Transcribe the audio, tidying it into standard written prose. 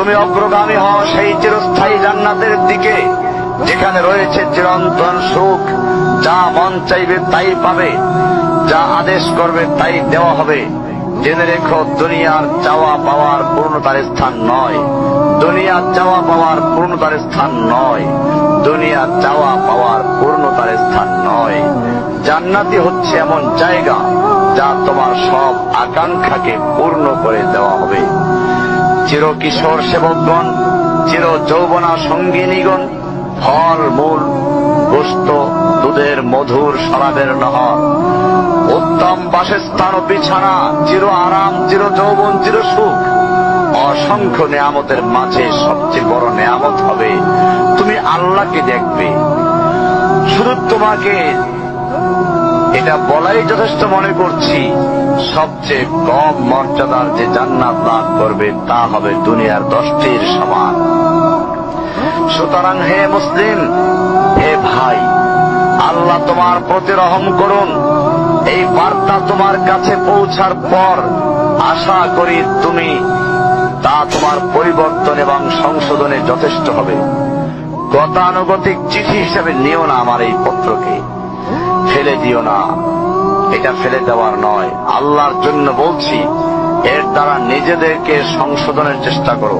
তুমি অগ্রগামী হও সেই চিরস্থায়ী জান্নাতের দিকে, যেখানে রয়েছে চিরন্তন সুখ। যা মন চাইবে তাই পাবে, যা আদেশ করবে তাই দেওয়া হবে। জেনে রেখো, দুনিয়ার চাওয়া পাওয়ার পূর্ণতার স্থান নয়, দুনিয়ার চাওয়া পাওয়ার পূর্ণতার স্থান নয়, দুনিয়ার চাওয়া পাওয়ার পূর্ণতার স্থান নয়। জান্নাতি হচ্ছে এমন জায়গা যা তোমার সব আকাঙ্ক্ষাকে পূর্ণ করে দেওয়া হবে। চির কিশোর সেবকগণ, চির যৌবনা সঙ্গিনীগণ, ফল মূল, গোস্ত, দুধের মধুর শরাবের নহর, উত্তম বাসস্থান ও বিছানা, চির আরাম, চির যৌবন, চির সুখ, অসংখ্য নেয়ামতের মাঝে সবচেয়ে বড় নেয়ামত হবে তুমি আল্লাহকে দেখবে। শুধু তোমাকে এটা বলাই যথেষ্ট মনে করছি, সবচেয়ে কম মর্যাদার যে জান্নাত লাভ করবে তা হবে দুনিয়ার 10টির সমান। সুতরাং হে মুসলিম, হে ভাই, আল্লাহ তোমার প্রতি রহম করুন। এই বার্তা তোমার কাছে পৌঁছার পর আশা করি তুমি তা তোমার পরিবর্তন এবং সংশোধনে যথেষ্ট হবে। গতানুগতিক চিঠি হিসেবে নিও না আমার এই পত্রকে, ফেলে দিও না। এটা ফেলে দেওয়ার নয়, আল্লাহর জন্য বলছি, এর দ্বারা নিজেদেরকে সংশোধনের চেষ্টা করো।